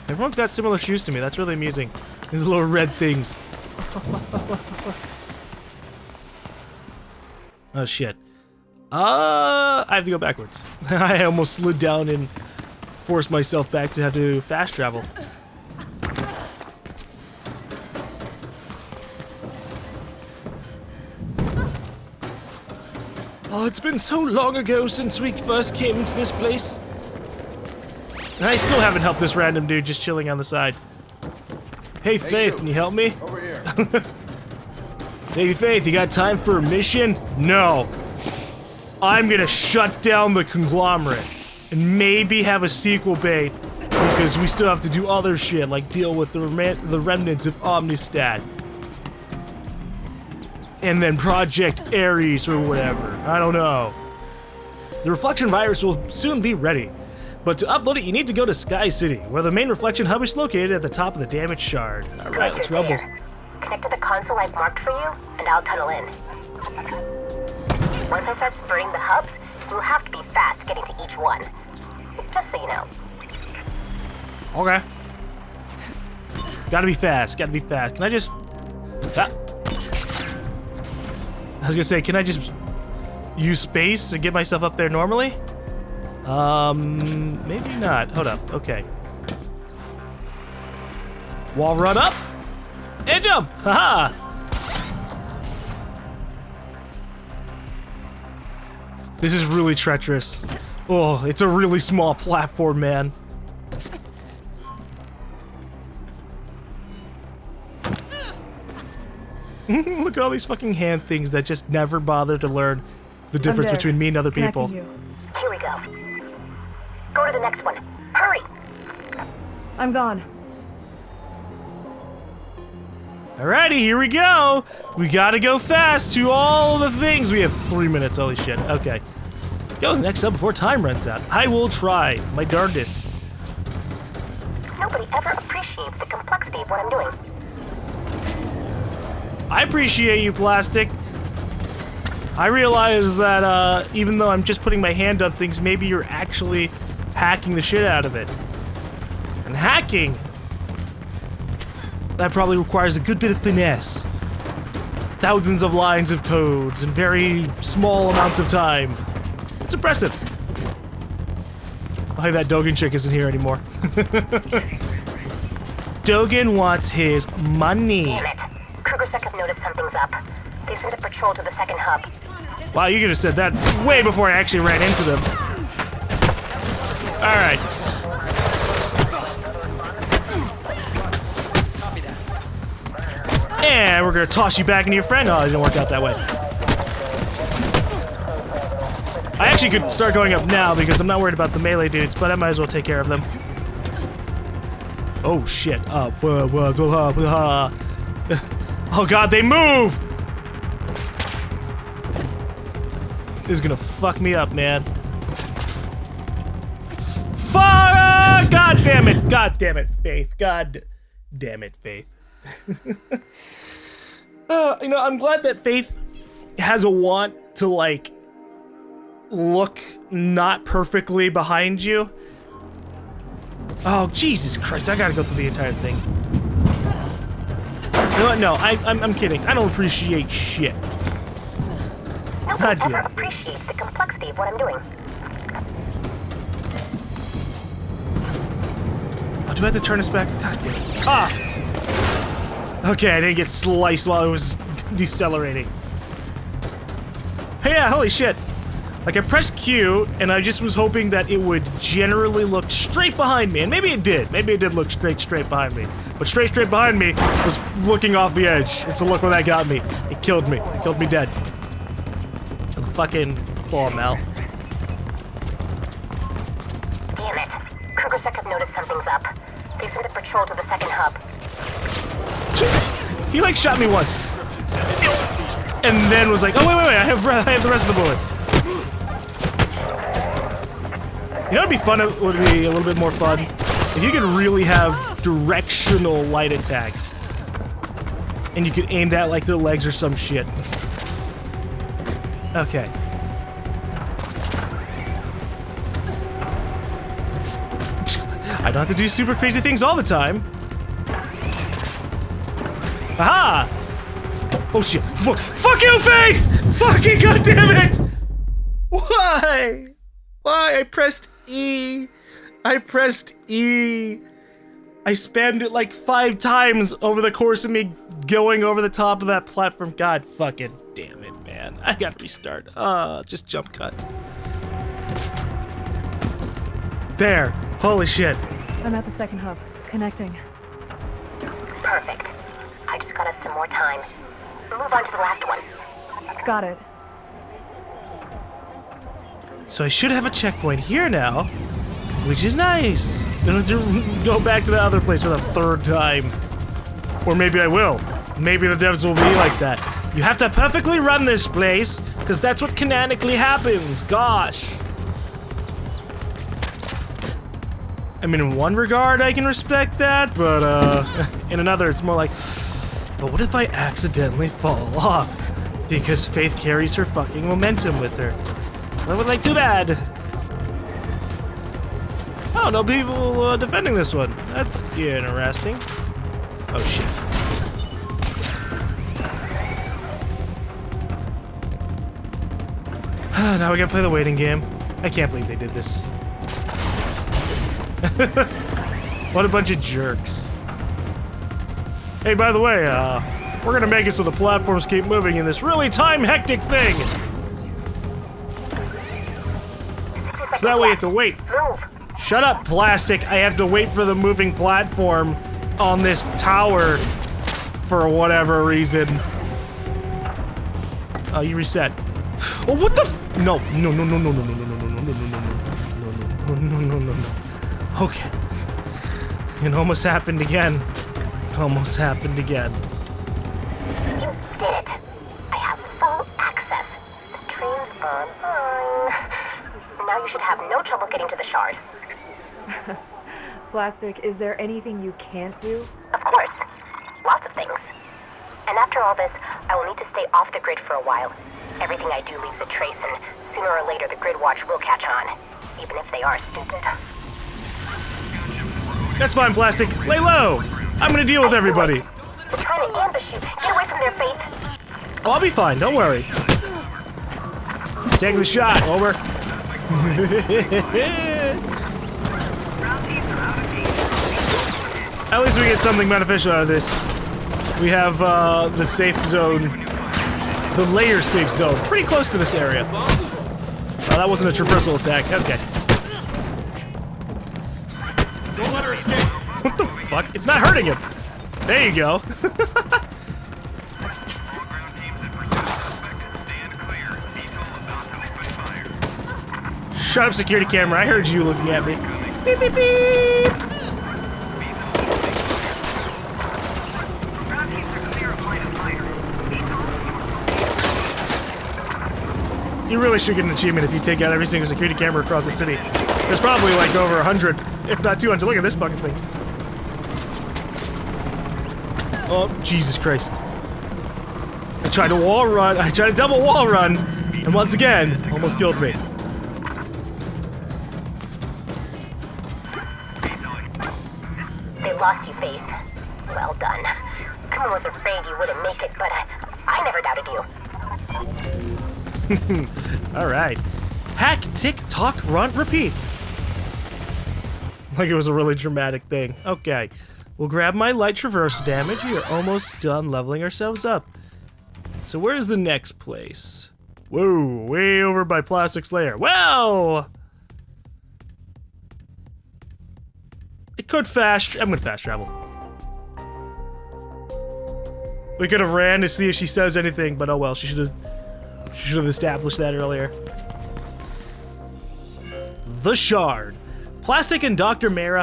Everyone's got similar shoes to me. That's really amusing. These little red things. Oh shit. I have to go backwards. I almost slid down and forced myself back to have to fast travel. Oh, it's been so long ago since we first came into this place. And I still haven't helped this random dude just chilling on the side. Hey, Faith, can you help me? Over here. Hey, Faith, you got time for a mission? No. I'm gonna shut down the conglomerate and maybe have a sequel bait because we still have to do other shit like deal with the remnants of Omnistat. And then Project Ares or whatever. I don't know. The reflection virus will soon be ready. But to upload it, you need to go to Sky City, where the main reflection hub is located at the top of the damaged shard. Alright, let's rumble. Connect to the console I've marked for you, and I'll tunnel in. Once I start spurring the hubs, you'll have to be fast getting to each one. Just so you know. Okay. Gotta be fast, gotta be fast. Can I just... Ah. I was gonna say, can I just use space to get myself up there normally? Maybe not. Hold up. Okay. Wall run up and jump. Haha. This is really treacherous. Oh, it's a really small platform, man. Look at all these fucking hand things that just never bother to learn the difference between me and other people. Here we go. Go to the next one. Hurry! I'm gone. Alrighty, here we go! We gotta go fast to all the things. We have 3 minutes, holy shit. Okay. Go next up before time runs out. I will try my darndest. Nobody ever appreciates the complexity of what I'm doing. I appreciate you, Plastic. I realize that even though I'm just putting my hand on things, maybe you're actually hacking the shit out of it. And hacking, that probably requires a good bit of finesse. Thousands of lines of codes in very small amounts of time. It's impressive. Like that Dogen chick isn't here anymore. Dogen wants his money. Damn it. Krueger have noticed something's up. They sent a patrol to the second hub. Wow, you could have said that way before I actually ran into them. Alright. And we're gonna toss you back into your friend. Oh, it didn't work out that way. I actually could start going up now because I'm not worried about the melee dudes, but I might as well take care of them. Oh shit. Oh god, they move! This is gonna fuck me up, man. Fuck! God damn it! God damn it, Faith. God damn it, Faith. You know, I'm glad that Faith has a want to, like, look not perfectly behind you. Oh, Jesus Christ, I gotta go through the entire thing. You know what? No, I'm kidding. I don't appreciate shit. Nobody ever appreciates the complexity of what I'm doing. Oh, do I have to turn this back? God damn it. Ah! Okay, I didn't get sliced while I was decelerating. Hey, yeah, holy shit. Like, I pressed Q, and I just was hoping that it would generally look straight behind me. And maybe it did. Maybe it did look straight behind me. But straight behind me was looking off the edge. It's a look where that got me. It killed me. It killed me dead. I'm fucking falling out. Damn it. Krueger have noticed something's up. They sent a patrol to the second hub. He, like, shot me once. And then was like, oh, wait, I have the rest of the bullets. You know, it'd be fun. It would be a little bit more fun if you could really have directional light attacks, and you could aim that like the legs or some shit. Okay. I don't have to do super crazy things all the time. Aha! Oh shit! Fuck you, Faith! Fucking goddammit! Why? Why? I pressed E. I pressed E. I spammed it like 5 times over the course of me going over the top of that platform. God fucking damn it, man. I gotta restart. Just jump cut. There. Holy shit. I'm at the second hub. Connecting. Perfect. I just got us some more time. Move on to the last one. Got it. So I should have a checkpoint here now, which is nice. Don't have to go back to the other place for the 3rd time. Or maybe I will. Maybe the devs will be like that. You have to perfectly run this place, because that's what canonically happens. Gosh. I mean, in one regard, I can respect that, but, in another, it's more like, but what if I accidentally fall off? Because Faith carries her fucking momentum with her. I would like, too bad. Oh, no people defending this one. That's interesting. Oh, shit. Now we gotta play the waiting game. I can't believe they did this. What a bunch of jerks. Hey, by the way, we're gonna make it so the platforms keep moving in this really time-hectic thing. So that way you have to wait. Shut up, plastic. I have to wait for the moving platform on this tower for whatever reason. Oh, you reset. Oh, what the f- No, no, no, no, no, no, no, no, no, no, no, no, no, no, no, no, no, no. Okay. It almost happened again. It almost happened again. You did it. I have full access. The trains are mine. Now you should have no trouble getting to the shard. Plastic, is there anything you can't do? Of course. Lots of things. And after all this, I will need to stay off the grid for a while. Everything I do leaves a trace, and sooner or later the grid watch will catch on. Even if they are stupid. That's fine, Plastic. Lay low. I'm gonna deal with everybody. They're trying to ambush you. Get away from their Faith. Oh, I'll be fine. Don't worry. Taking the shot. Over. At least we get something beneficial out of this. We have the safe zone, the layer safe zone, pretty close to this area. Oh, that wasn't a traversal attack. Okay. Don't let her escape. What the fuck? It's not hurting him. There you go. Shut up, security camera. I heard you looking at me. Beep, beep, beep. You really should get an achievement if you take out every single security camera across the city. There's probably like over 100, if not 200. Look at this fucking thing. Oh, Jesus Christ. I tried to wall run. I tried to double wall run, and once again, almost killed me. They lost you, Faith. Well done. Kuma was afraid you wouldn't make it, but I never doubted you. Alright. Hack, tick, talk, run, repeat. Like it was a really dramatic thing. Okay. We'll grab my light traverse damage. We are almost done leveling ourselves up. So where's the next place? Whoa, way over by Plastic's lair. Well! It could I'm gonna fast travel. We could have ran to see if she says anything, but oh well, she should have established that earlier. The Shard. Plastic and Dr. Myra,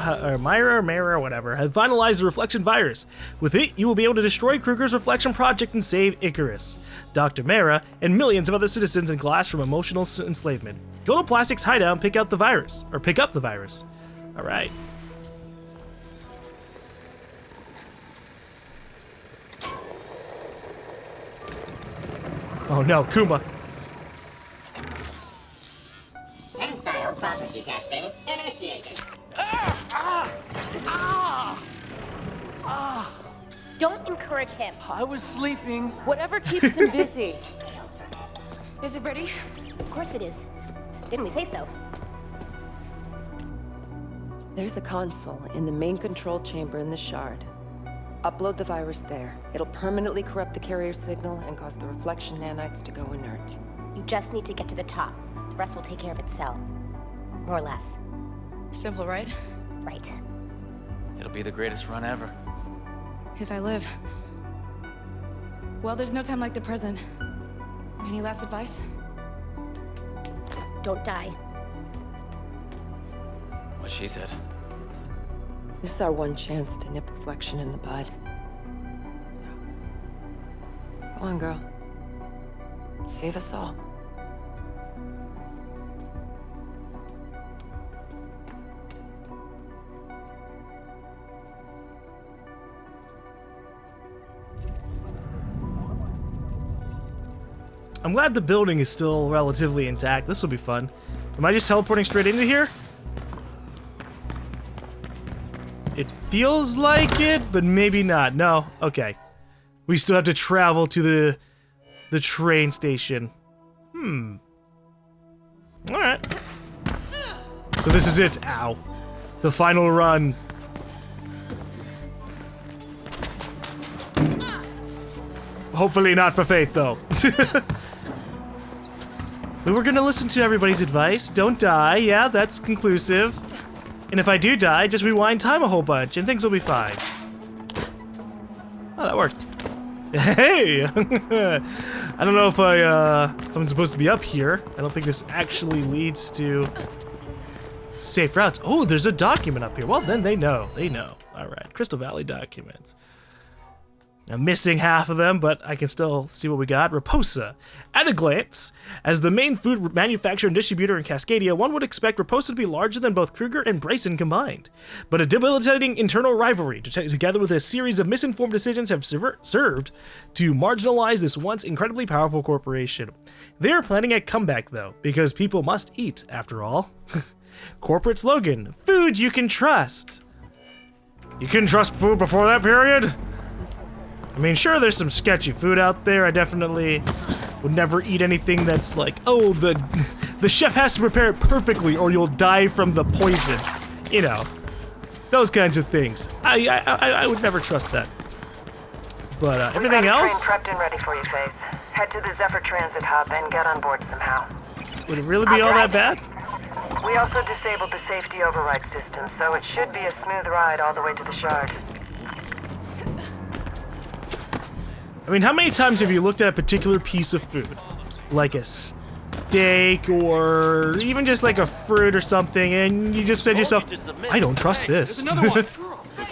whatever, have finalized the reflection virus. With it, you will be able to destroy Krueger's reflection project and save Icarus, Dr. Myra, and millions of other citizens in Glass from emotional enslavement. Go to Plastic's hideout and pick up the virus. Alright. Oh no, Kuma. Tensile property testing initiated. encourage him. I was sleeping. Whatever keeps him busy. Is it ready? Of course it is. Didn't we say so? There's a console in the main control chamber in the shard. Upload the virus there. It'll permanently corrupt the carrier signal and cause the reflection nanites to go inert. You just need to get to the top. The rest will take care of itself. More or less. Simple, right? Right. It'll be the greatest run ever. If I live. Well, there's no time like the present. Any last advice? Don't die. What she said. This is our one chance to nip reflection in the bud. So, go on, girl. Save us all. I'm glad the building is still relatively intact. This will be fun. Am I just teleporting straight into here? It feels like it, but maybe not. No, okay. We still have to travel to the train station. Alright. So this is it. Ow. The final run. Hopefully not for Faith, though. We were gonna listen to everybody's advice. Don't die. Yeah, that's conclusive. And if I do die, just rewind time a whole bunch and things will be fine. Oh, that worked. Hey! I don't know if I'm supposed to be up here. I don't think this actually leads to safe routes. Oh, there's a document up here. Well, then they know. They know. All right, Crystal Valley documents. I'm missing half of them, but I can still see what we got. Raposa. At a glance, as the main food manufacturer and distributor in Cascadia, one would expect Raposa to be larger than both Krueger and Bryson combined. But a debilitating internal rivalry, together with a series of misinformed decisions, have served to marginalize this once incredibly powerful corporation. They are planning a comeback, though, because people must eat, after all. Corporate slogan, food you can trust. You couldn't trust food before that period? I mean, sure, there's some sketchy food out there. I definitely would never eat anything that's like, oh, the chef has to prepare it perfectly or you'll die from the poison. You know, those kinds of things. I would never trust that. But everything else? Train prepped and ready for you, Faith. Head to the Zephyr Transit Hub and get on board somehow. Would it really be all that bad? We also disabled the safety override system, so it should be a smooth ride all the way to the Shard. I mean, how many times have you looked at a particular piece of food? Like a steak or even just like a fruit or something, and you just said to yourself, I don't trust this. Let's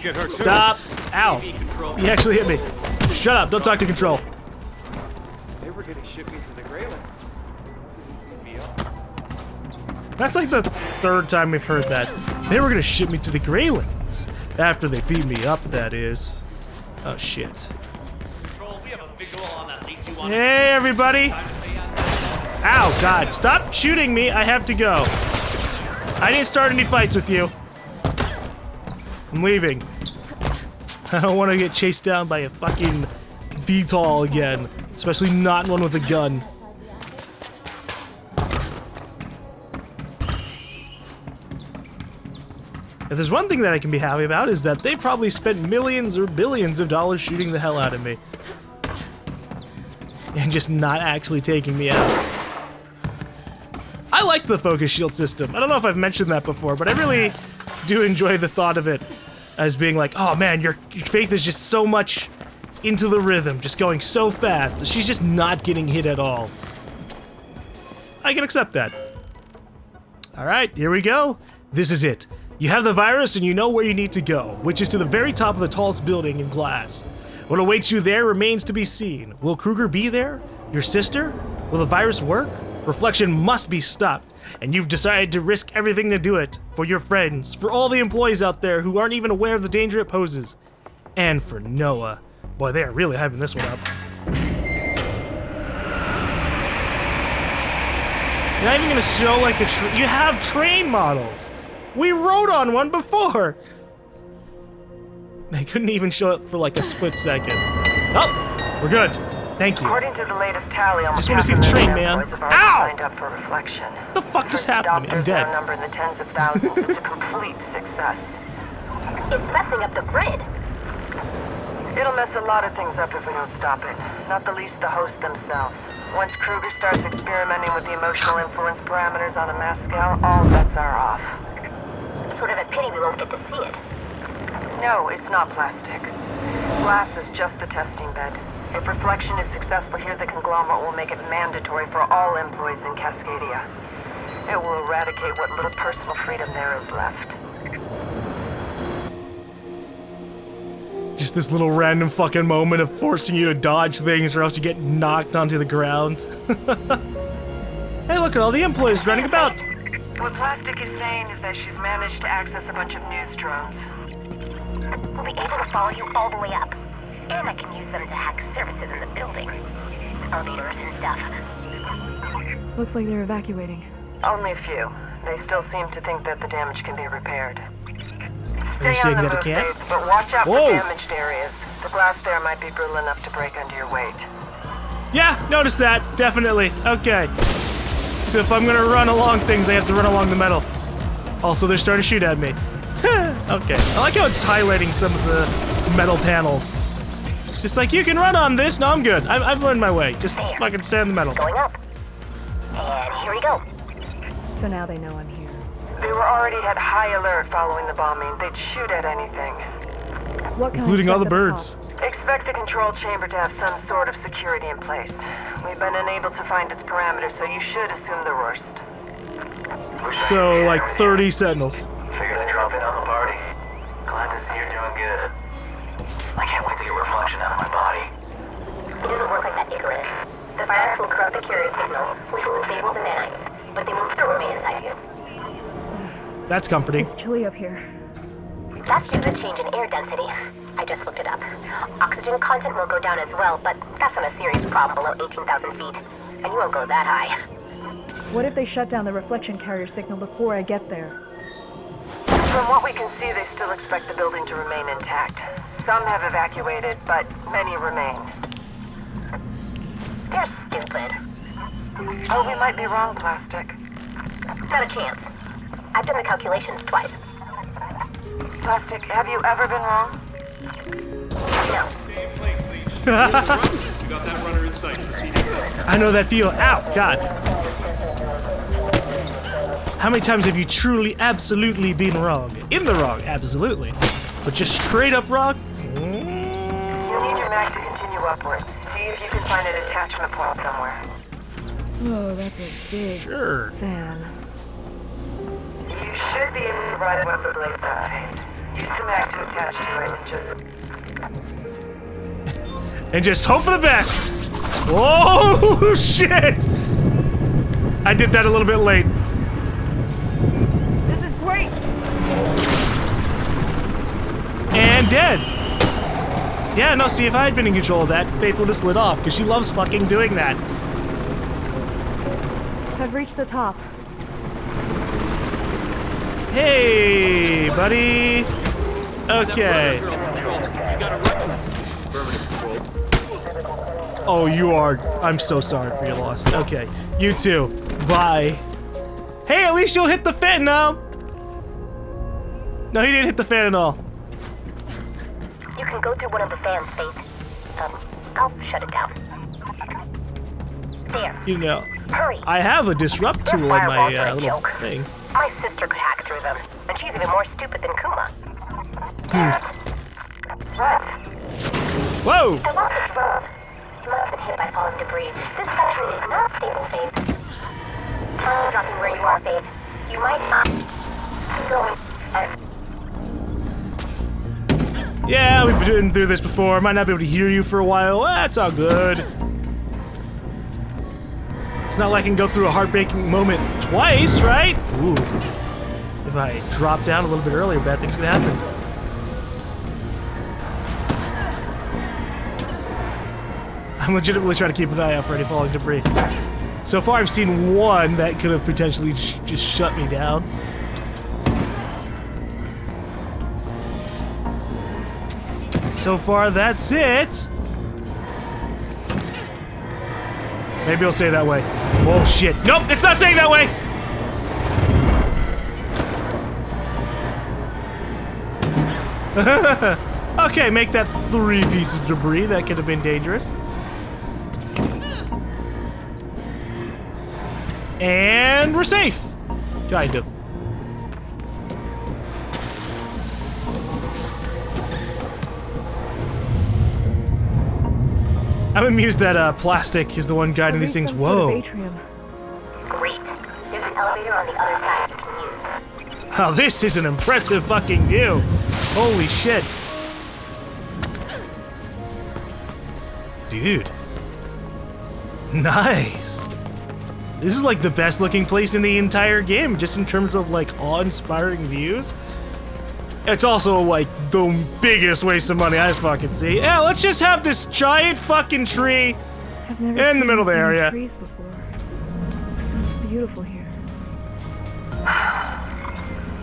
get her. Stop. Ow. He actually hit me. Shut up. Don't talk to Control. They were gonna ship me to the Grayling. That's like the third time we've heard that. They were gonna ship me to the Graylands. After they beat me up, that is. Oh, shit. Hey, everybody! Ow, God, stop shooting me. I have to go. I didn't start any fights with you. I'm leaving. I don't want to get chased down by a fucking VTOL again. Especially not one with a gun. If there's one thing that I can be happy about is that they probably spent millions or billions of dollars shooting the hell out of me. And just not actually taking me out. I like the focus shield system. I don't know if I've mentioned that before, but I really do enjoy the thought of it as being like, oh man, your Faith is just so much into the rhythm, just going so fast that she's just not getting hit at all. I can accept that. All right, here we go. This is it. You have the virus and you know where you need to go, which is to the very top of the tallest building in glass. What awaits you there remains to be seen. Will Krueger be there? Your sister? Will the virus work? Reflection must be stopped, and you've decided to risk everything to do it. For your friends, for all the employees out there who aren't even aware of the danger it poses. And for Noah. Boy, they are really hyping this one up. You're not even gonna show like you have train models. We rode on one before. They couldn't even show it for like a split second. Oh, we're good. Thank you. According to the latest tally, almost Just wanna see the half a train, million man. employees have already Ow! signed up for reflection. What the fuck just First happened to me? I'm adopters dead. are numbering in the tens of thousands. It's a complete success. It's messing up the grid. It'll mess a lot of things up if we don't stop it. Not the least the hosts themselves. Once Krueger starts experimenting with the emotional influence parameters on a mass scale, all bets are off. Sort of a pity we won't get to see it. No, it's not plastic. Glass is just the testing bed. If reflection is successful here, the conglomerate will make it mandatory for all employees in Cascadia. It will eradicate what little personal freedom there is left. Just this little random fucking moment of forcing you to dodge things or else you get knocked onto the ground. Hey, look at all the employees running about. What Plastic is saying is that she's managed to access a bunch of news drones. We'll be able to follow you all the way up. And I can use them to hack services in the building. Elevators and stuff. Looks like they're evacuating. Only a few. They still seem to think that the damage can be repaired. Are you Stay saying on the that it move, can't? Faith, but watch out Whoa. for damaged areas. The glass there might be brittle enough to break under your weight. Yeah, notice that. Definitely. Okay. So if I'm gonna run along things, I have to run along the metal. Also, they're starting to shoot at me. Okay. I like how it's highlighting some of the metal panels. It's just like, you can run on this. No, I'm good. I've learned my way. Just fucking stay on the metal. Going up. And here we go. So now they know I'm here. They were already at high alert following the bombing. They'd shoot at anything. What can Including I all the expect at birds. top? Expect the control chamber to have some sort of security in place. We've been unable to find its parameters, so you should assume the worst. So, like 30 sentinels. Figured I'd drop in on the party. Glad to see you're doing good. I can't wait to get reflection out of my body. It doesn't work like that, Icarus. The virus will corrupt the carrier signal, which will disable the nanites, but they will still remain inside you. That's comforting. It's chilly up here. That's due to the change in air density. I just looked it up. Oxygen content will go down as well, but that's not a serious problem below 18,000 feet. And you won't go that high. What if they shut down the reflection carrier signal before I get there? From what we can see, they still expect the building to remain intact. Some have evacuated, but many remain. They're stupid. Oh, we might be wrong, Plastic. Not a chance. I've done the calculations twice. Plastic, have you ever been wrong? No. We got that runner in sight. Proceed. I know that feel. Ow, God. How many times have you truly, absolutely been wrong? In the wrong, absolutely. But just straight up wrong? You'll need your mag to continue upward. See if you can find an attachment point somewhere. Oh, that's a big Sure. fan. You should be able to ride it with the blades out. Use the mag to attach to it And just hope for the best. Oh, shit! I did that a little bit late. This is great! And dead. Yeah, no, see, if I had been in control of that, Faith would have slid off, because she loves fucking doing that. I've reached the top. Hey, buddy. Okay. Oh, you are. I'm so sorry for your loss. Okay, you too. Bye. Hey, at least you'll hit the fan now. No, he didn't hit the fan at all. You can go through one of the fans, Faith. I'll shut it down. There. You know, Hurry. I have a disrupt They're tool on my firewalls are a little joke. thing. My sister could hack through them, and she's even more stupid than Kuma. What? Whoa! I lost a drone. You must have been hit by falling debris. This section is not stable, Faith. Try dropping where you are, Faith. You might not go Yeah, we've been through this before. Might not be able to hear you for a while. That's all good. It's not like I can go through a heartbreaking moment twice, right? Ooh. If I drop down a little bit earlier, bad things can happen. I'm legitimately trying to keep an eye out for any falling debris. So far, I've seen one that could have potentially just shut me down. So far, that's it. Maybe it'll say that way. Oh shit. Nope, it's not saying that way! Okay, make that 3 pieces of debris. That could have been dangerous. And we're safe. Kind of. I'm amused that plastic is the one guiding these things. Whoa. Atrium. Great. There's an elevator on the other side you can use. Oh, this is an impressive fucking view. Holy shit. Dude. Nice. This is like the best looking place in the entire game, just in terms of like awe-inspiring views. It's also like the biggest waste of money I fucking see. Yeah, let's just have this giant fucking tree I've never in seen the middle of the this many area. trees before. It's beautiful here.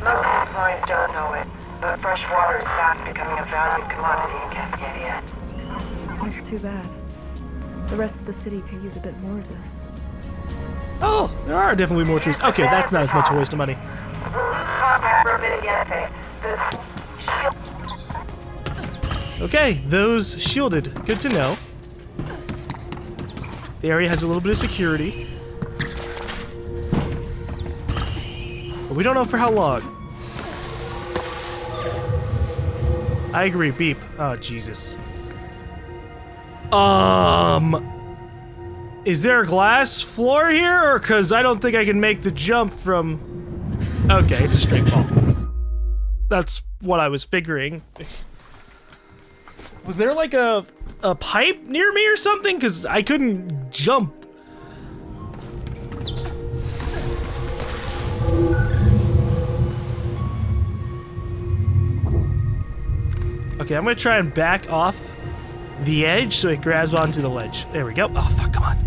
Most employees don't know it, but fresh water is fast becoming a valued commodity in Cascadia. That's too bad. The rest of the city could use a bit more of this. Oh, there are definitely more trees. Okay, that's not as much a waste of money. We'll lose contact for a bit again, Faith. This shield. Okay, those shielded. Good to know. The area has a little bit of security. But we don't know for how long. I agree, beep. Oh, Jesus. Is there a glass floor here? Or cause I don't think I can make the jump from... Okay, it's a straight fall. That's what I was figuring. Was there like a pipe near me or something? Cause I couldn't jump. Okay, I'm gonna try and back off the edge so it grabs onto the ledge. There we go. Oh, fuck, come on.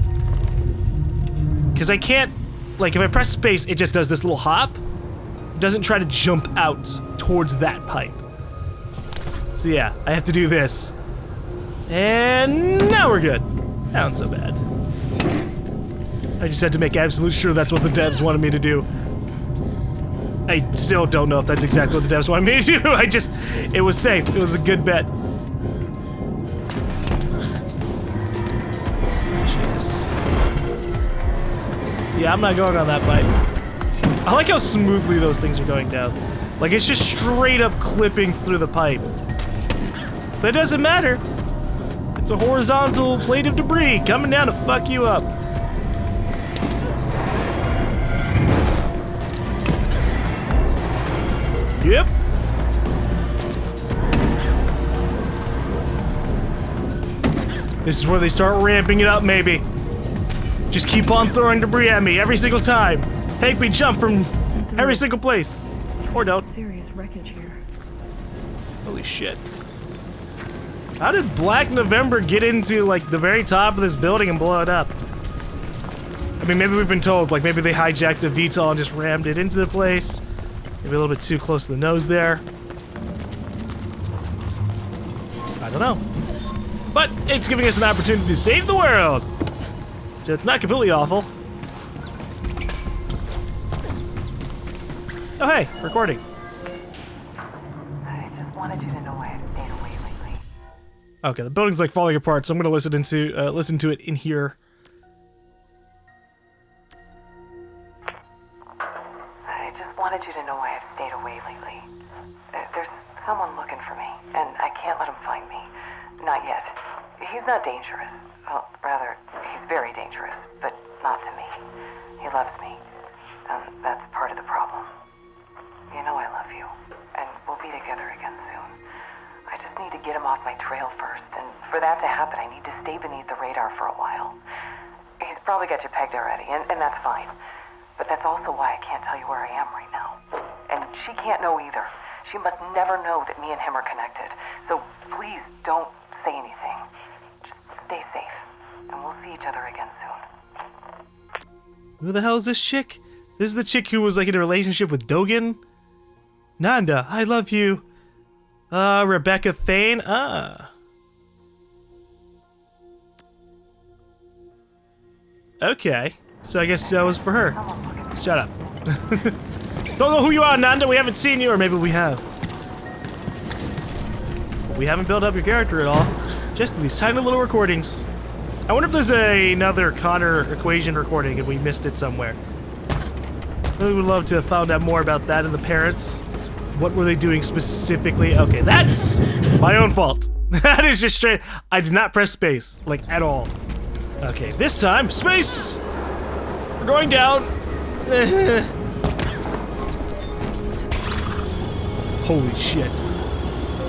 Because I can't, like, if I press space, it just does this little hop. It doesn't try to jump out towards that pipe. So yeah, I have to do this. And now we're good. Not so bad. I just had to make absolute sure that's what the devs wanted me to do. I still don't know if that's exactly what the devs wanted me to do. It was safe. It was a good bet. Jesus. Yeah, I'm not going on that pipe. I like how smoothly those things are going down. Like, it's just straight up clipping through the pipe. But it doesn't matter. It's a horizontal plate of debris coming down to fuck you up. Yep. This is where they start ramping it up, maybe. Just keep on throwing debris at me every single time. Make me jump from every single place. Or don't. Serious wreckage here. Holy shit. How did Black November get into, like, the very top of this building and blow it up? I mean, maybe we've been told, like, maybe they hijacked the VTOL and just rammed it into the place. Maybe a little bit too close to the nose there. I don't know. But it's giving us an opportunity to save the world. So it's not completely awful. Oh, hey, recording. I just wanted you to know I've stayed away lately. Okay, the building's like falling apart, so I'm gonna listen to it in here. I just wanted you to know I have stayed away lately. There's someone looking for me, and I can't let him find me. Not yet. He's not dangerous. Well, rather, he's very dangerous, but not to me. He loves me, and that's part of the problem. You know I love you, and we'll be together again soon. I just need to get him off my trail first, and for that to happen, I need to stay beneath the radar for a while. He's probably got you pegged already, and that's fine. But that's also why I can't tell you where I am right now. And she can't know either. She must never know that me and him are connected. So please don't say anything. Just stay safe, and we'll see each other again soon. Who the hell is this chick? This is the chick who was like in a relationship with Dogen? Nanda, I love you. Rebecca Thane? Okay. So I guess that was for her. Shut up. Don't know who you are, Nanda. We haven't seen you, or maybe we have. We haven't built up your character at all. Just these tiny little recordings. I wonder if there's another Connor equation recording and we missed it somewhere. I really would love to have found out more about that and the parents. What were they doing specifically? Okay, that's my own fault. That is just straight. I did not press space, like, at all. Okay, this time, space! We're going down. Holy shit.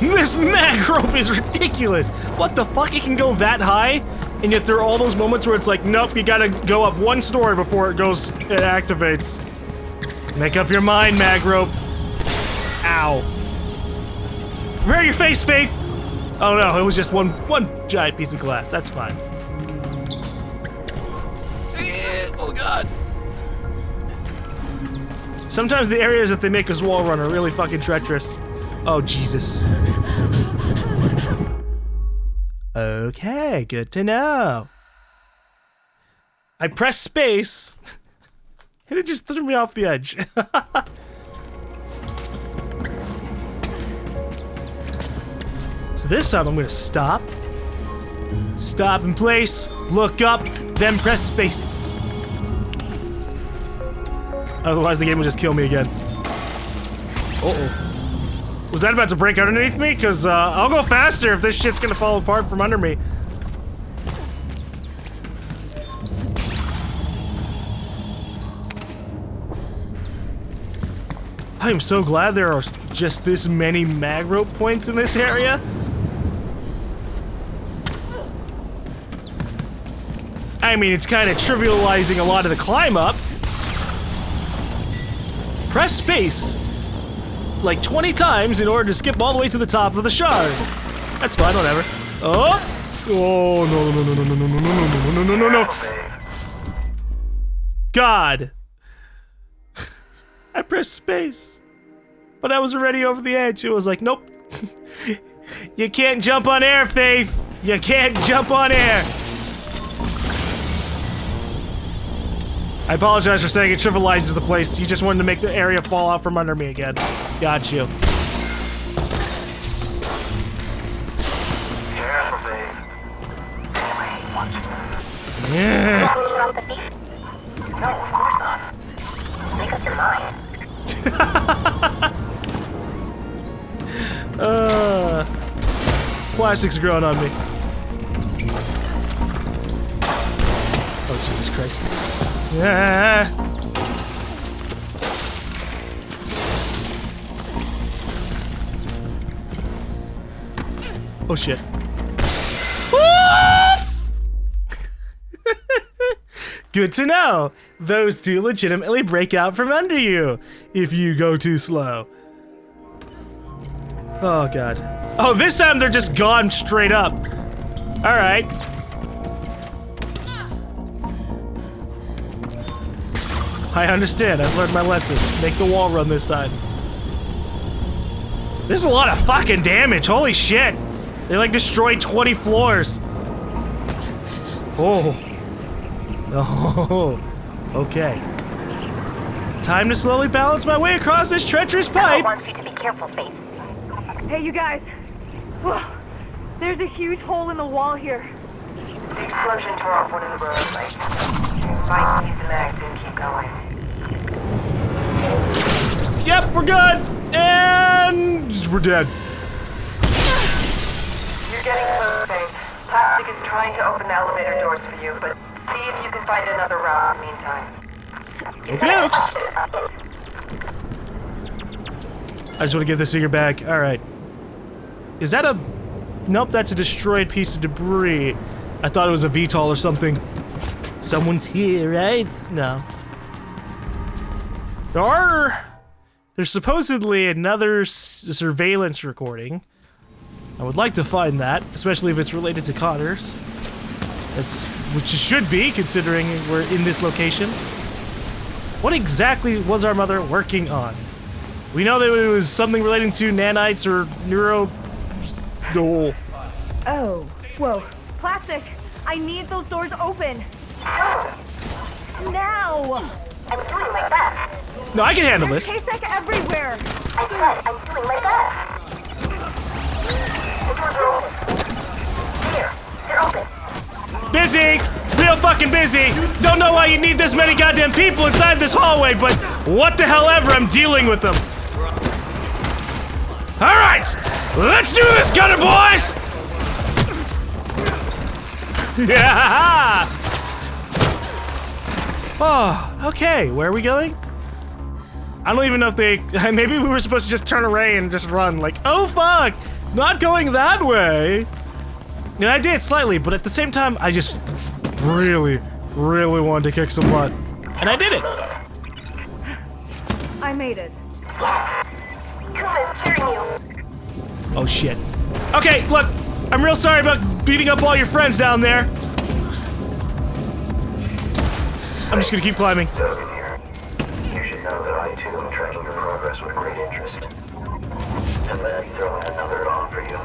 This mag rope is ridiculous! What the fuck? It can go that high? And yet there are all those moments where it's like, nope, you gotta go up one story before it activates. Make up your mind, mag rope. Ow. Prepare your face, Faith! Oh no, it was just one giant piece of glass. That's fine. Oh god. Sometimes the areas that they make us wall run are really fucking treacherous. Oh, Jesus. Okay, good to know. I pressed space, and it just threw me off the edge. So this time I'm gonna stop. Stop in place, look up, then press space. Otherwise the game will just kill me again. Uh-oh. Was that about to break underneath me? Because I'll go faster if this shit's gonna fall apart from under me. I am so glad there are just this many mag rope points in this area. I mean, it's kind of trivializing a lot of the climb up. Press space like 20 times in order to skip all the way to the top of the shard. That's fine, whatever. Oh! Oh, no, no, no, no, no, no, no, no, no, no, no, no, no. God. I pressed space. But I was already over the edge. It was like, nope. You can't jump on air, Faith. You can't jump on air. I apologize for saying it trivializes the place. You just wanted to make the area fall out from under me again. Got you. Yeah. No, of course not. Make up your mind. Plastic's growing on me. Oh, Jesus Christ. Yeah. Oh shit. Good to know. Those two legitimately break out from under you if you go too slow. Oh god. Oh, this time they're just gone straight up. All right. I understand. I've learned my lesson. Make the wall run this time. This is a lot of fucking damage. Holy shit. They like destroyed 20 floors. Oh. Oh. Okay. Time to slowly balance my way across this treacherous pipe. I want you to be careful, Faith. Hey, you guys. Whoa. There's a huge hole in the wall here. The explosion tore off one of the road lights. You might need the mag to keep going. Yep, we're good. And we're dead. You're getting close, Faith. Plastic is trying to open the elevator doors for you, but see if you can find another route in the meantime. Okay, folks. I just want to get this figure back. All right. Is that a... Nope, that's a destroyed piece of debris. I thought it was a VTOL or something. Someone's here, right? No. There's supposedly another surveillance recording. I would like to find that, especially if it's related to Connor's. Which it should be, considering we're in this location. What exactly was our mother working on? We know that it was something relating to nanites or neuro... Oh, whoa. Plastic! I need those doors open! now! I'm doing my best. No, I can handle There's this. K-Sec everywhere! I said I'm doing my best. The doors are open. Here, they're open. Busy! Real fucking busy! Don't know why you need this many goddamn people inside this hallway, but what the hell ever, I'm dealing with them. Alright! Let's do this, gunner boys! Yeah! Oh, okay, where are we going? I don't even know if they... Maybe we were supposed to just turn away and just run, like, oh fuck! Not going that way! And I did slightly, but at the same time, I just really wanted to kick some butt. And I did it! I made it. Yes. Kuma's cheering you. Oh shit. Okay, look, I'm real sorry about beating up all your friends down there. I'm just gonna keep climbing. Dogan here. You should know that I too am tracking your progress with great interest. And let me throw in another offer you.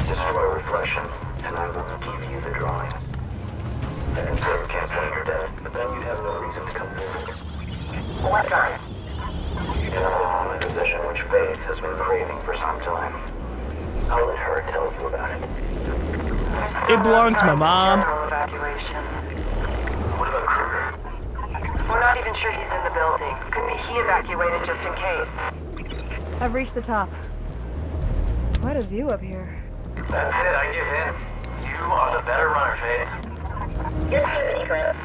Destroy reflections, and I will give you the drawing. I consider canceling your debt, but then you'd have no reason to come visit. What drawing? You can have a home in possession which Faith has been craving for some time. I'll let her tell you about it. It belonged to my mom. General evacuation. What about Krueger? We're not even sure he's in the building. Could be he evacuated just in case. I've reached the top. Quite a view up here. That's it, I give in. You are the better runner, Faith. You're stupid, Ignorant.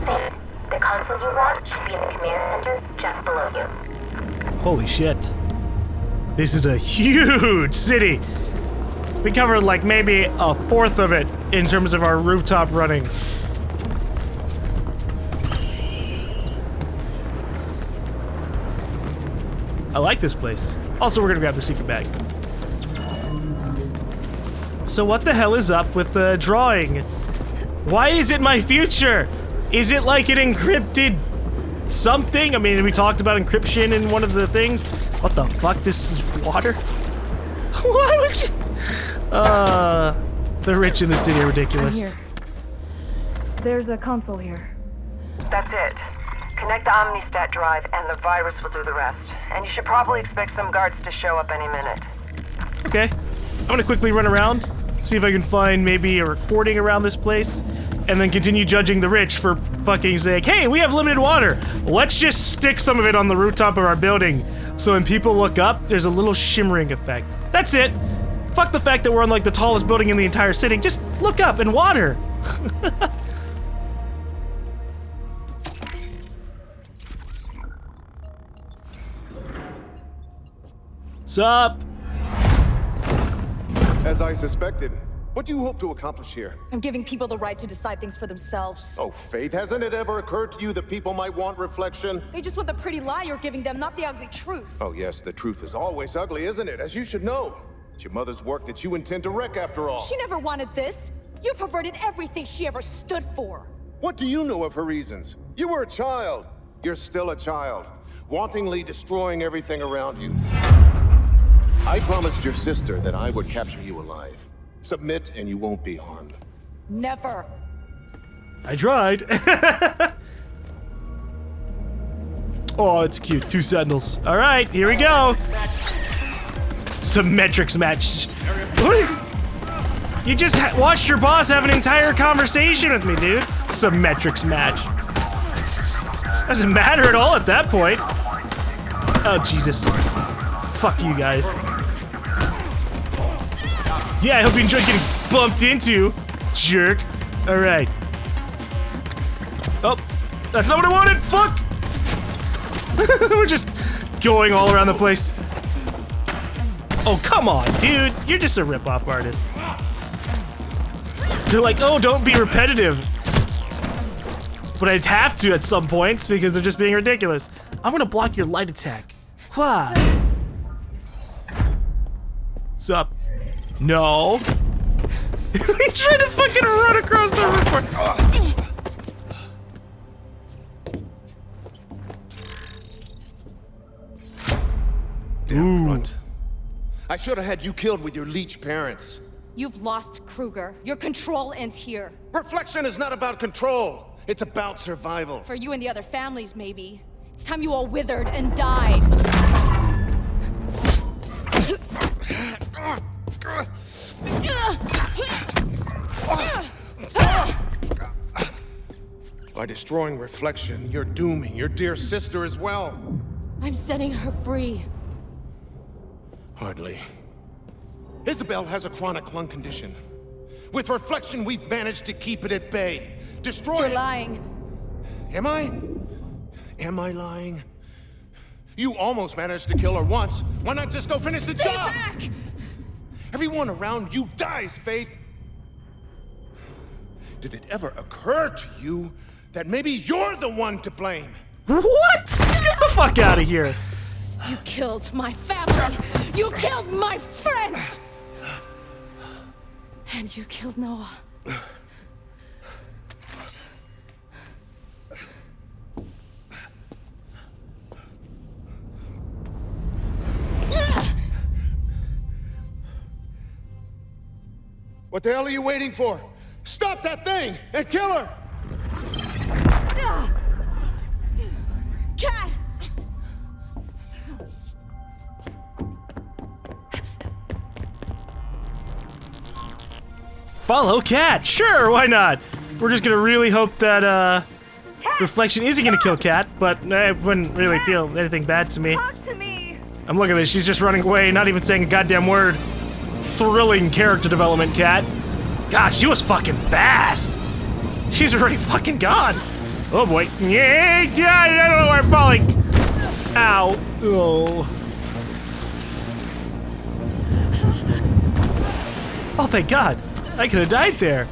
Faith, the console you want should be in the command center just below you. Holy shit. This is a huge city. We covered like maybe a fourth of it in terms of our rooftop running. I like this place. Also, we're gonna grab the secret bag. So what the hell is up with the drawing? Why is it my future? Is it like an encrypted something? I mean, we talked about encryption in one of the things. What the fuck? This is water? Why would you? The rich in the city are I'm ridiculous. here. There's a console here. That's it. Connect the Omnistat drive and the virus will do the rest. And you should probably expect some guards to show up any minute. Okay. I'm gonna quickly run around, see if I can find maybe a recording around this place, and then continue judging the rich for fucking saying, hey, we have limited water. Let's just stick some of it on the rooftop of our building. So when people look up, there's a little shimmering effect. That's it. Fuck the fact that we're on like the tallest building in the entire city. Just look up and water. Sup? As I suspected. What do you hope to accomplish here? I'm giving people the right to decide things for themselves. Oh, Faith, hasn't it ever occurred to you that people might want reflection? They just want the pretty lie you're giving them, not the ugly truth. Oh, yes, the truth is always ugly, isn't it? As you should know. It's your mother's work that you intend to wreck, after all. She never wanted this. You perverted everything she ever stood for. What do you know of her reasons? You were a child. You're still a child. Wantingly destroying everything around you. I promised your sister that I would capture you alive. Submit and you won't be harmed. Never. I tried. Oh, it's cute. 2 sentinels. All right, here we go. Symmetrics match. You just watched your boss have an entire conversation with me, dude. Symmetrics match. Doesn't matter at all at that point. Oh, Jesus. Fuck you guys. Yeah, I hope you enjoyed getting bumped into, jerk. All right. Oh, that's not what I wanted. Fuck. We're just going all around the place. Oh, come on, dude. You're just a rip-off artist. They're like, oh, don't be repetitive. But I'd have to at some points because they're just being ridiculous. I'm gonna block your light attack. Why? Sup? No. He tried to fucking run across the roof. Damn runt. I should have had you killed with your leech parents. You've lost Krueger. Your control ends here. Reflection is not about control. It's about survival. For you and the other families, maybe. It's time you all withered and died. By destroying Reflection, you're dooming your dear sister as well. I'm setting her free. Hardly. Isabel has a chronic lung condition. With Reflection, we've managed to keep it at bay. Destroy You're it. lying. Am I? Am I lying? You almost managed to kill her once. Why not just go finish the Stay job? back! Everyone around you dies, Faith. Did it ever occur to you that maybe you're the one to blame? What? Get the fuck out of here. You killed my family! You killed my friends! And you killed Noah. What the hell are you waiting for? Stop that thing and kill her! Cat! Follow Cat. Sure, why not? We're just gonna really hope that Reflection isn't gonna kill Cat, but I wouldn't really feel anything bad to me. Talk to me. I'm looking at this. She's just running away, not even saying a goddamn word. Thrilling character development, Cat. God, she was fucking fast. She's already fucking gone. Oh boy. Yeah, God, I don't know where I'm falling. Ow. Oh. Oh, thank God. I could have died there.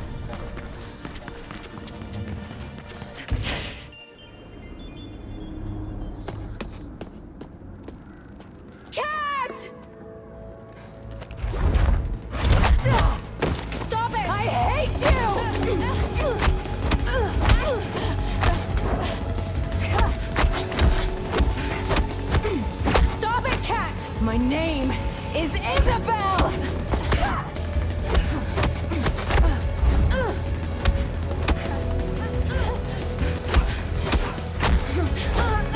Cat! Stop it! I hate you! Stop it, Cat! My name is Isabel!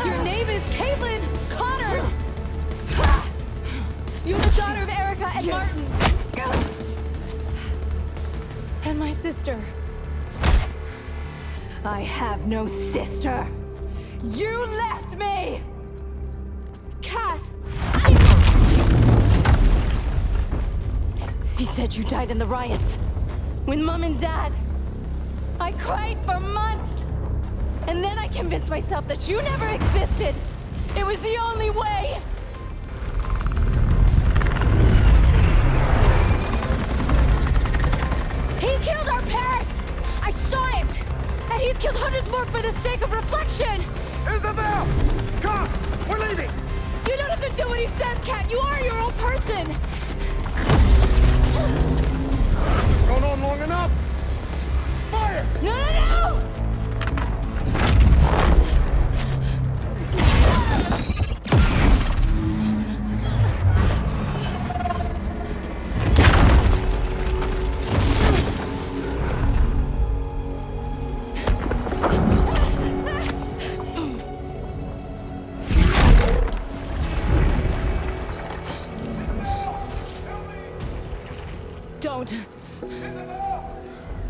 Your name is Caitlin Connors! You're the daughter of Erica and Martin. And my sister. I have no sister. You left me! Cat! He said you died in the riots. With Mom and Dad. I cried for months. And then I convinced myself that you never existed. It was the only way. He killed our parents! I saw it! And he's killed hundreds more for the sake of Reflection! Isabel! Come! We're leaving! You don't have to do what he says, Cat! You are your own person! This has gone on long enough! Fire! No, no, no!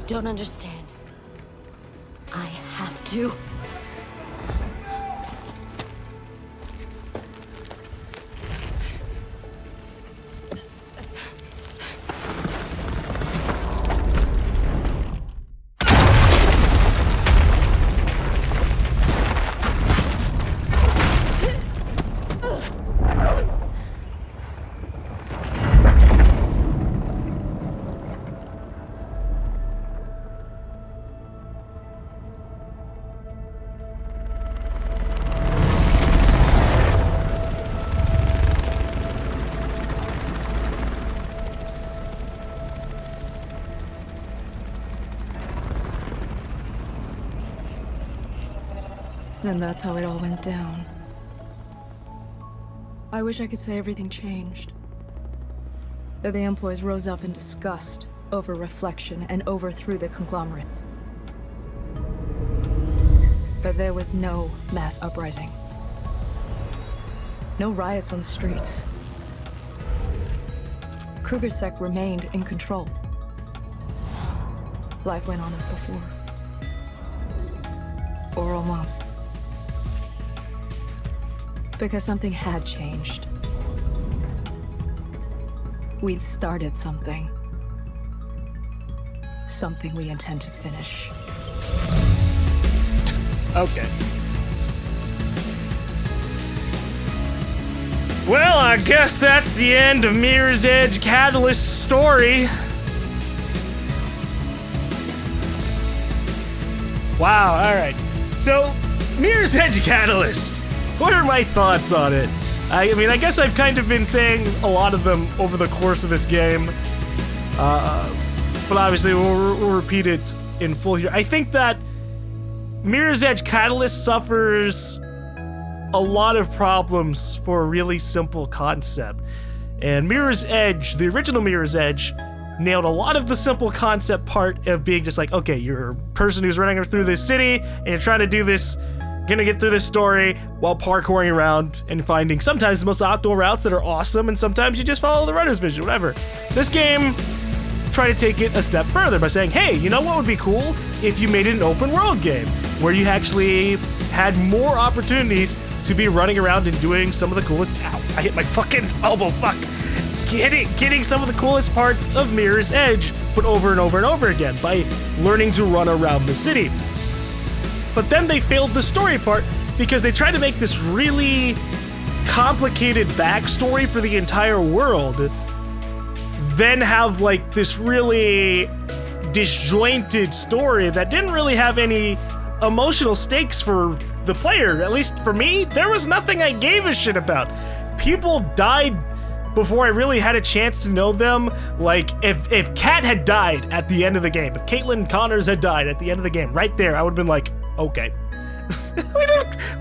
Don't understand. I have to. And that's how it all went down. I wish I could say everything changed. That the employees rose up in disgust over Reflection and overthrew the conglomerate. But there was no mass uprising. No riots on the streets. Krueger's sect remained in control. Life went on as before. Or almost. Because something had changed. We'd started something. Something we intend to finish. Okay. Well, I guess that's the end of Mirror's Edge Catalyst's story. Wow, alright. So, Mirror's Edge Catalyst. What are my thoughts on it? I mean, I guess I've kind of been saying a lot of them over the course of this game. But obviously we'll repeat it in full here. I think that Mirror's Edge Catalyst suffers a lot of problems for a really simple concept. And Mirror's Edge, the original Mirror's Edge, nailed a lot of the simple concept part of being just like, okay, you're a person who's running through this city, and you're trying to do this, gonna get through this story while parkouring around and finding sometimes the most optimal routes that are awesome, and sometimes you just follow the runner's vision, whatever. This game tried to take it a step further by saying, hey, you know what would be cool if you made it an open world game where you actually had more opportunities to be running around and doing some of the coolest, ow, I hit my fucking elbow, fuck. Getting some of the coolest parts of Mirror's Edge, but over and over and over again by learning to run around the city. But then they failed the story part because they tried to make this really complicated backstory for the entire world, then have like this really disjointed story that didn't really have any emotional stakes for the player. At least for me, there was nothing I gave a shit about. People died before I really had a chance to know them. Like, if Kat had died at the end of the game, if Caitlin Connors had died at the end of the game, right there, I would've been like, okay.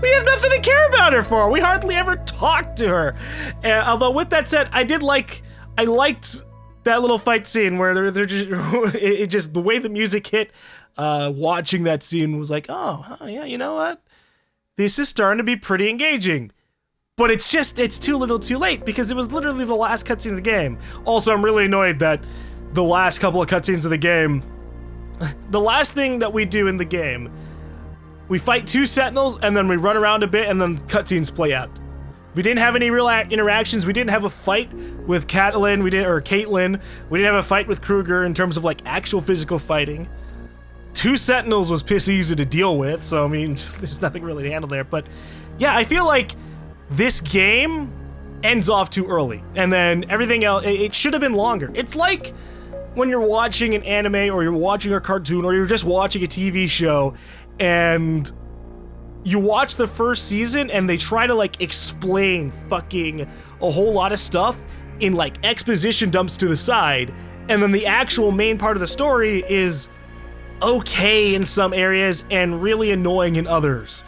we have nothing to care about her for. We hardly ever talked to her. Although with that said, I liked that little fight scene where they're just the way the music hit, watching that scene was like, oh yeah, you know what? This is starting to be pretty engaging. But it's too little too late because it was literally the last cutscene of the game. Also, I'm really annoyed that the last couple of cutscenes of the game, the last thing that we do in the game, we fight 2 sentinels and then we run around a bit and then cutscenes play out. We didn't have any real interactions. We didn't have a fight with Caitlin. We didn't have a fight with Krueger in terms of like actual physical fighting. 2 sentinels was piss easy to deal with, so I mean, there's nothing really to handle there. But yeah, I feel like this game ends off too early, and then everything else, it should have been longer. It's like when you're watching an anime or you're watching a cartoon or you're just watching a TV show and you watch the first season and they try to like explain fucking a whole lot of stuff in like exposition dumps to the side, and then the actual main part of the story is okay in some areas and really annoying in others.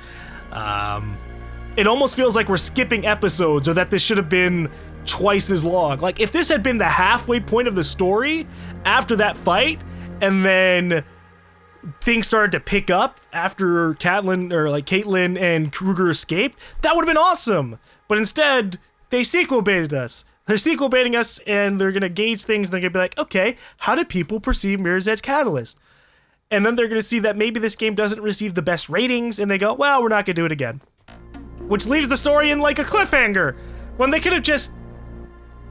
It almost feels like we're skipping episodes, or that this should have been twice as long. Like, if this had been the halfway point of the story after that fight, and then things started to pick up after Caitlin and Krueger escaped, that would have been awesome. But instead, they sequel baited us. They're sequel baiting us, and they're gonna gauge things, and they're gonna be like, okay, how do people perceive Mirror's Edge Catalyst? And then they're gonna see that maybe this game doesn't receive the best ratings, and they go, well, we're not gonna do it again. Which leaves the story in like a cliffhanger, when they could have just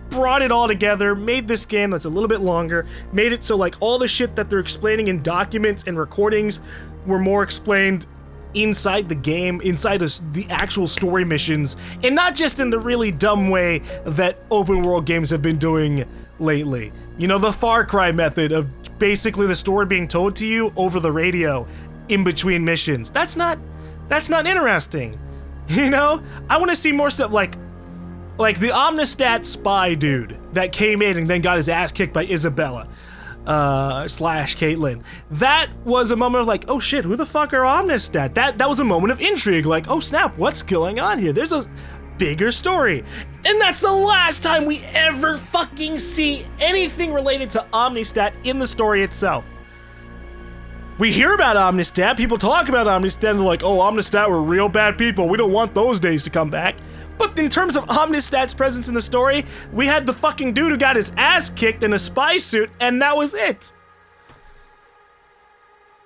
brought it all together, made this game that's a little bit longer, made it so like all the shit that they're explaining in documents and recordings were more explained inside the game, inside the actual story missions, and not just in the really dumb way that open world games have been doing lately. You know, the Far Cry method of basically the story being told to you over the radio in between missions. That's not interesting. You know, I want to see more stuff like the Omnistat spy dude that came in and then got his ass kicked by Isabella / Caitlin. That was a moment of like, oh shit, who the fuck are Omnistat? That was a moment of intrigue, like, oh snap, what's going on here? There's a bigger story. And that's the last time we ever fucking see anything related to Omnistat in the story itself. we hear about Omnistat, people talk about Omnistat, and they're like, oh, Omnistat were real bad people, we don't want those days to come back. But in terms of Omnistat's presence in the story, we had the fucking dude who got his ass kicked in a spy suit, and that was it.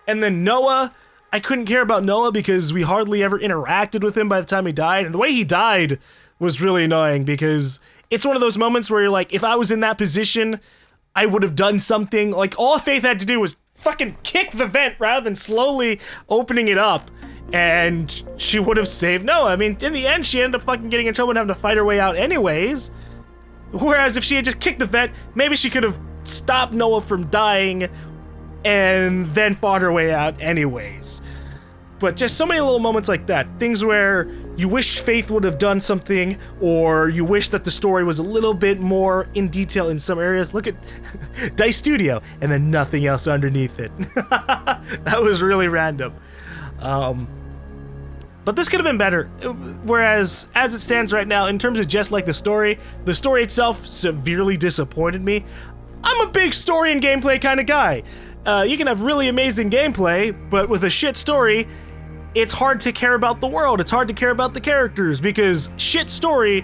And then Noah, I couldn't care about Noah because we hardly ever interacted with him by the time he died, and the way he died was really annoying because it's one of those moments where you're like, if I was in that position, I would have done something. Like, all Faith had to do was fucking kick the vent rather than slowly opening it up, and she would have saved Noah. I mean, in the end, she ended up fucking getting in trouble and having to fight her way out anyways. Whereas if she had just kicked the vent, maybe she could have stopped Noah from dying and then fought her way out anyways. But just so many little moments like that. Things where you wish Faith would have done something, or you wish that the story was a little bit more in detail in some areas. Look at Dice Studio, and then nothing else underneath it. That was really random. But this could have been better. Whereas, as it stands right now, in terms of just like the story itself severely disappointed me. I'm a big story and gameplay kind of guy. You can have really amazing gameplay, but with a shit story, it's hard to care about the world. It's hard to care about the characters, because shit story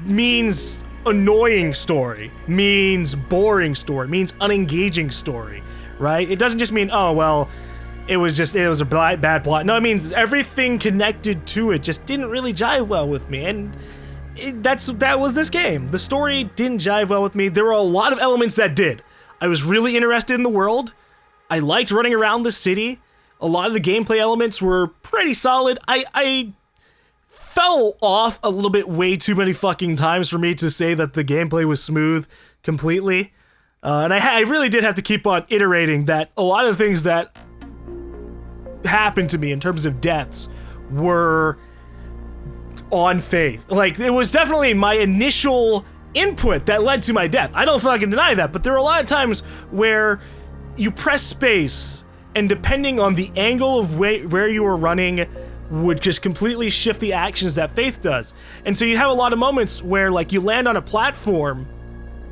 means annoying story, means boring story, means unengaging story, right? It doesn't just mean, oh, well, it was a bad plot. No, it means everything connected to it just didn't really jive well with me, and that was this game. The story didn't jive well with me. There were a lot of elements that did. I was really interested in the world. I liked running around the city. A lot of the gameplay elements were pretty solid. I fell off a little bit way too many fucking times for me to say that the gameplay was smooth completely. And I really did have to keep on iterating that a lot of the things that happened to me in terms of deaths were on Faith. Like, it was definitely my initial input that led to my death. I don't fucking deny that, but there were a lot of times where you press space, and depending on the angle of where you were running would just completely shift the actions that Faith does. And so you have a lot of moments where, like, you land on a platform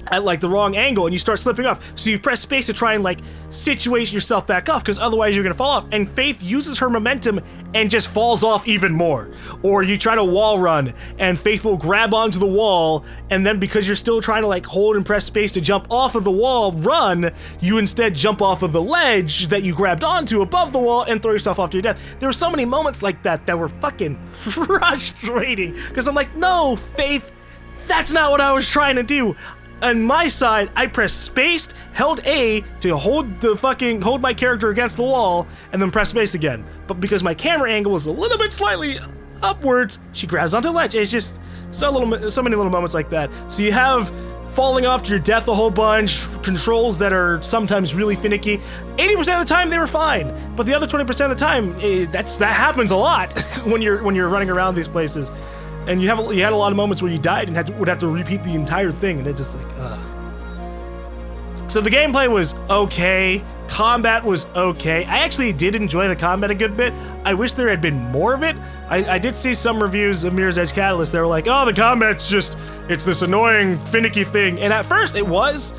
at like the wrong angle and you start slipping off. So you press space to try and like situate yourself back off, because otherwise you're gonna fall off. And Faith uses her momentum and just falls off even more. Or you try to wall run and Faith will grab onto the wall, and then because you're still trying to like hold and press space to jump off of the wall, run, you instead jump off of the ledge that you grabbed onto above the wall and throw yourself off to your death. There were so many moments like that that were fucking frustrating, because I'm like, no, Faith, that's not what I was trying to do. On my side, I pressed space, held A to hold my character against the wall, and then press space again. But because my camera angle was a little bit slightly upwards, she grabs onto the ledge. It's just so many little moments like that. So you have falling off to your death a whole bunch, controls that are sometimes really finicky. 80% of the time they were fine, but the other 20% of the time, that happens a lot when you're running around these places. And you had a lot of moments where you died and would have to repeat the entire thing, and it's just like, ugh. So the gameplay was okay, combat was okay. I actually did enjoy the combat a good bit. I wish there had been more of it. I did see some reviews of Mirror's Edge Catalyst. They were like, oh, the combat's it's this annoying, finicky thing. And at first it was,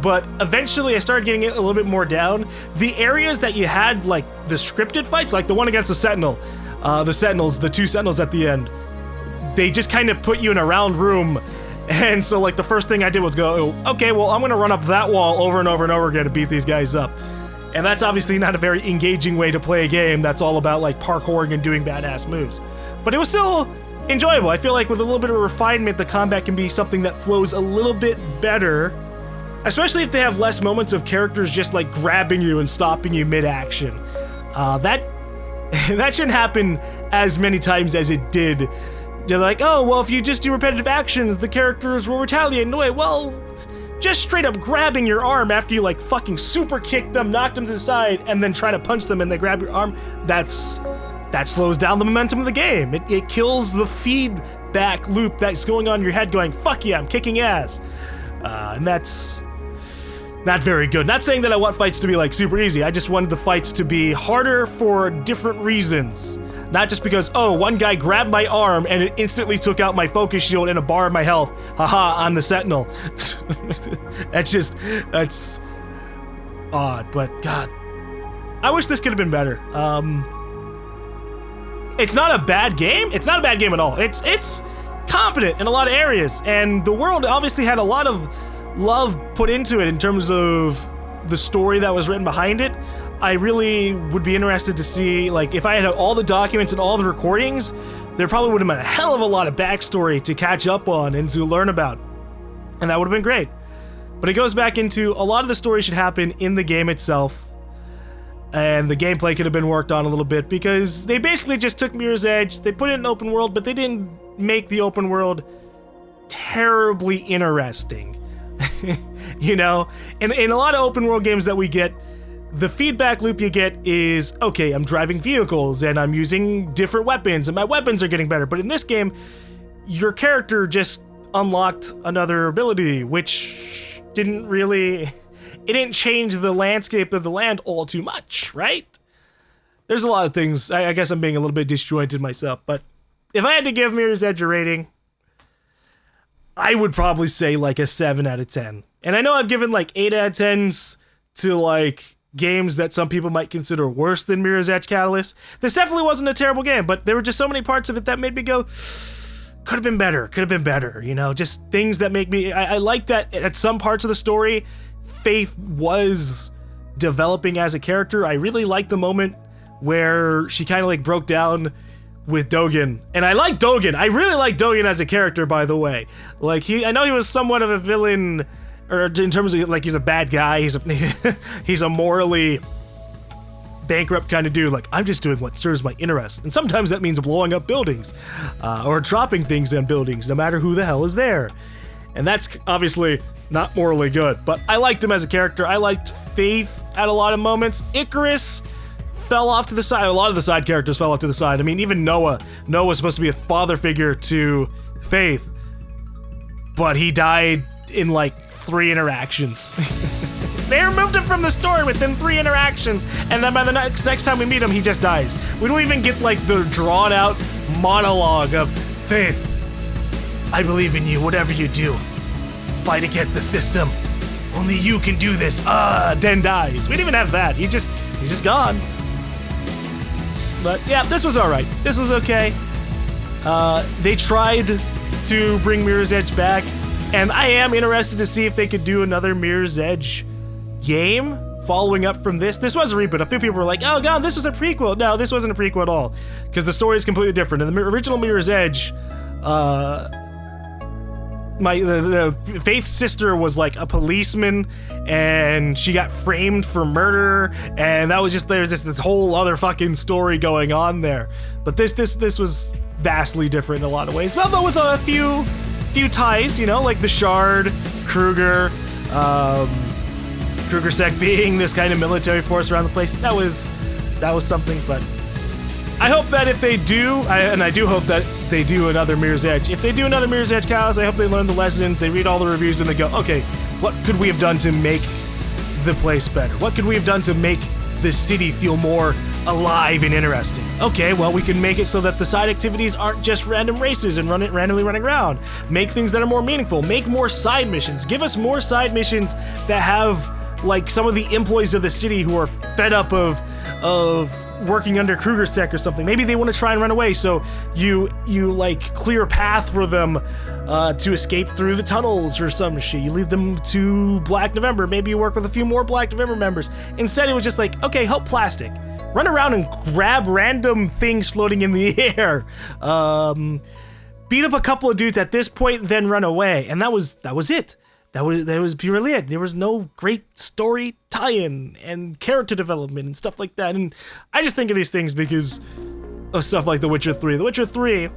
but eventually I started getting it a little bit more down. The areas that you had, like the scripted fights, like the one against the Sentinel, the two Sentinels at the end, they just kind of put you in a round room. And so like the first thing I did was go, okay, well, I'm gonna run up that wall over and over and over again to beat these guys up. And that's obviously not a very engaging way to play a game that's all about like parkouring and doing badass moves. But it was still enjoyable. I feel like with a little bit of refinement, the combat can be something that flows a little bit better, especially if they have less moments of characters just like grabbing you and stopping you mid-action. That shouldn't happen as many times as it did. They're like, oh, well, if you just do repetitive actions, the characters will retaliate in a way. Well, just straight up grabbing your arm after you like fucking super kick them, knock them to the side, and then try to punch them and they grab your arm, that slows down the momentum of the game. It kills the feedback loop that's going on in your head going, fuck yeah, I'm kicking ass. And that's not very good. Not saying that I want fights to be like super easy. I just wanted the fights to be harder for different reasons. Not just because, oh, one guy grabbed my arm and it instantly took out my focus shield and a bar of my health. Haha, I'm the Sentinel. That's odd, but God. I wish this could have been better. It's not a bad game. It's not a bad game at all. It's competent in a lot of areas, and the world obviously had a lot of love put into it in terms of the story that was written behind it. I really would be interested to see, like, if I had all the documents and all the recordings, there probably would have been a hell of a lot of backstory to catch up on and to learn about, and that would have been great. But it goes back into a lot of the story should happen in the game itself, and the gameplay could have been worked on a little bit, because they basically just took Mirror's Edge, they put it in open world, but they didn't make the open world terribly interesting. You know, in a lot of open world games that we get, the feedback loop you get is, okay, I'm driving vehicles and I'm using different weapons and my weapons are getting better. But in this game, your character just unlocked another ability, which didn't change the landscape of the land all too much, right? There's a lot of things. I guess I'm being a little bit disjointed myself, but if I had to give Mirror's Edge a rating, I would probably say like a 7 out of 10. And I know I've given like 8 out of 10s to like games that some people might consider worse than Mirror's Edge Catalyst. This definitely wasn't a terrible game, but there were just so many parts of it that made me go, could have been better, you know, just things that make me, I like that at some parts of the story, Faith was developing as a character. I really liked the moment where she kind of like broke down with Dogen, and I like Dogen. I really like Dogen as a character, by the way. Like, I know he was somewhat of a villain, or in terms of like he's a bad guy. He's a morally bankrupt kind of dude. Like, I'm just doing what serves my interest, and sometimes that means blowing up buildings, or dropping things in buildings, no matter who the hell is there. And that's obviously not morally good. But I liked him as a character. I liked Faith at a lot of moments. Icarus fell off to the side. A lot of the side characters fell off to the side. I mean, even Noah was supposed to be a father figure to Faith, but he died in like 3 interactions. They removed him from the story within 3 interactions, and then by the next time we meet him, he just dies. We don't even get like the drawn out monologue of, Faith, I believe in you, whatever you do. Fight against the system. Only you can do this. Den dies. We didn't even have that. He's just gone. But yeah, this was alright. This was okay. They tried to bring Mirror's Edge back, and I am interested to see if they could do another Mirror's Edge game following up from this. This was a reboot. A few people were like, oh god, this was a prequel. No, this wasn't a prequel at all, because the story is completely different. In the original Mirror's Edge, the Faith's sister was like a policeman, and she got framed for murder, and that was just, there's just this whole other fucking story going on there. But this was vastly different in a lot of ways. Well, though, with a few ties, you know, like the Shard, Krueger, Krueger-Sec being this kind of military force around the place. That was something. But I hope that if they do, and I do hope that they do another Mirror's Edge. If they do another Mirror's Edge Catalyst, I hope they learn the lessons, they read all the reviews, and they go, okay, what could we have done to make the place better? What could we have done to make the city feel more alive and interesting? Okay, well, we can make it so that the side activities aren't just random races and randomly running around. Make things that are more meaningful. Make more side missions. Give us more side missions that have, like, some of the employees of the city who are fed up of working under Krueger-Sec or something. Maybe they want to try and run away, so you like clear a path for them to escape through the tunnels or some shit. You leave them to Black November. Maybe you work with a few more Black November members. Instead, it was just like, okay, help Plastic. Run around and grab random things floating in the air. Beat up a couple of dudes at this point, then run away. And that was it. That was purely it. There was no great story tie-in and character development and stuff like that. And I just think of these things because of stuff like The Witcher 3. The Witcher 3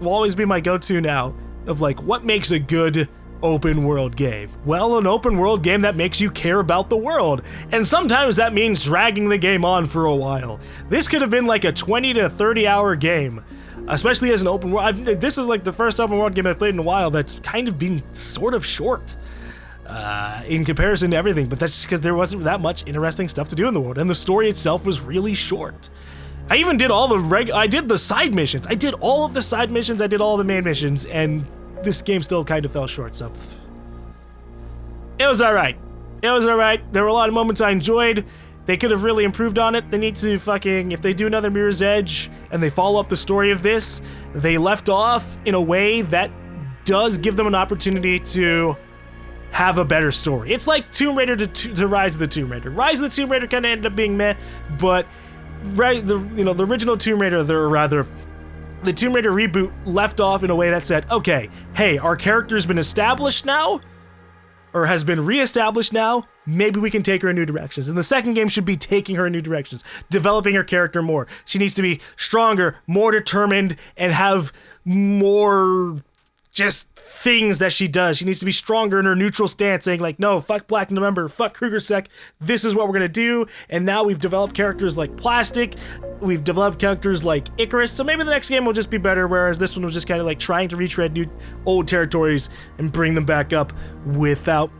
will always be my go-to now of like, what makes a good open world game? Well, an open world game that makes you care about the world. And sometimes that means dragging the game on for a while. This could have been like a 20 to 30 hour game. Especially as an open world. This is like the first open world game I've played in a while that's kind of been sort of short in comparison to everything, but that's just because there wasn't that much interesting stuff to do in the world, and the story itself was really short. I even did all I did the side missions. I did all of the side missions, I did all the main missions, and this game still kind of fell short, so it was alright. It was alright. There were a lot of moments I enjoyed. They could have really improved on it. They need to fucking, if they do another Mirror's Edge and they follow up the story of this, they left off in a way that does give them an opportunity to have a better story. It's like Tomb Raider to Rise of the Tomb Raider. Rise of the Tomb Raider kind of ended up being meh, but the original Tomb Raider, the Tomb Raider reboot left off in a way that said, okay, hey, our character's been established now, or has been re-established now, maybe we can take her in new directions. And the second game should be taking her in new directions, developing her character more. She needs to be stronger, more determined, and have more just things that she does. She needs to be stronger in her neutral stance, saying like, no, fuck Black November, fuck Krueger Sec, this is what we're gonna do. And now we've developed characters like Plastic, we've developed characters like Icarus, so maybe the next game will just be better, whereas this one was just kind of like trying to retread new old territories and bring them back up without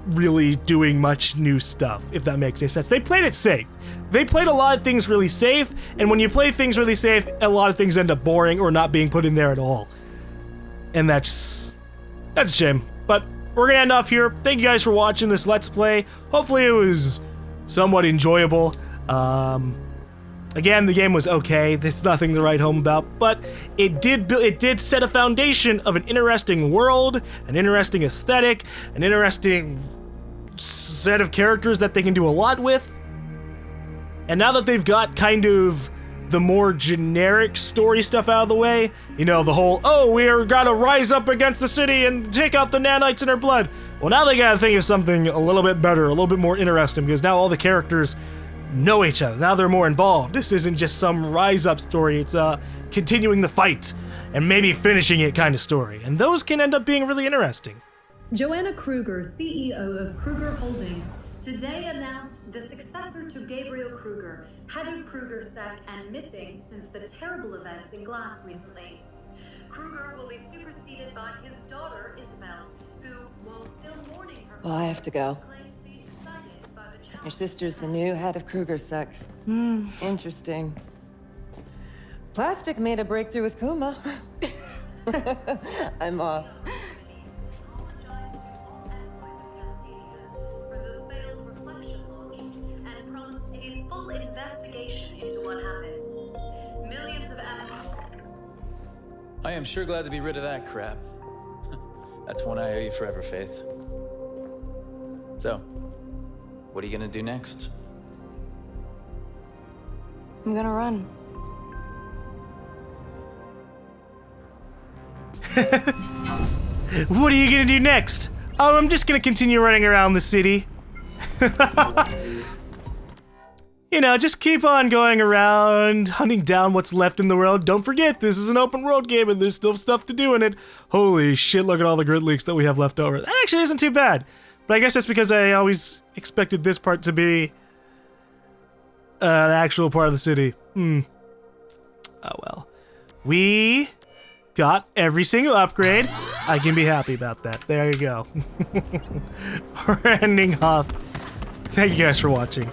really doing much new stuff, if that makes any sense. They played it safe. They played a lot of things really safe, and when you play things really safe, a lot of things end up boring or not being put in there at all. And that's a shame. But we're gonna end off here. Thank you guys for watching this Let's Play. Hopefully it was somewhat enjoyable. Again, the game was okay. There's nothing to write home about, but it did set a foundation of an interesting world, an interesting aesthetic, an interesting set of characters that they can do a lot with. And now that they've got kind of the more generic story stuff out of the way, you know, the whole, oh, we're gotta rise up against the city and take out the nanites in our blood. Well, now they gotta think of something a little bit better, a little bit more interesting, because now all the characters know each other. Now they're more involved. This isn't just some rise up story. It's continuing the fight and maybe finishing it kind of story. And those can end up being really interesting. Joanna Krueger, CEO of Krueger Holding, today announced the successor to Gabriel Krueger, head of Krueger Sec and missing since the terrible events in Glass recently. Krueger will be superseded by his daughter, Isabel, who, while still mourning her... Well, I have to go. Your sister's the new head of Krueger Sec. Interesting. Plastic made a breakthrough with Kuma. I'm off. I am sure glad to be rid of that crap. That's one I owe you forever, Faith. So, what are you gonna do next? I'm gonna run. What are you gonna do next? Oh, I'm just gonna continue running around the city. You know, just keep on going around, hunting down what's left in the world. Don't forget, this is an open world game and there's still stuff to do in it. Holy shit, look at all the grid leaks that we have left over. That actually isn't too bad. But I guess that's because I always expected this part to be an actual part of the city. Oh well. We got every single upgrade. I can be happy about that. There you go. We're ending off. Thank you guys for watching.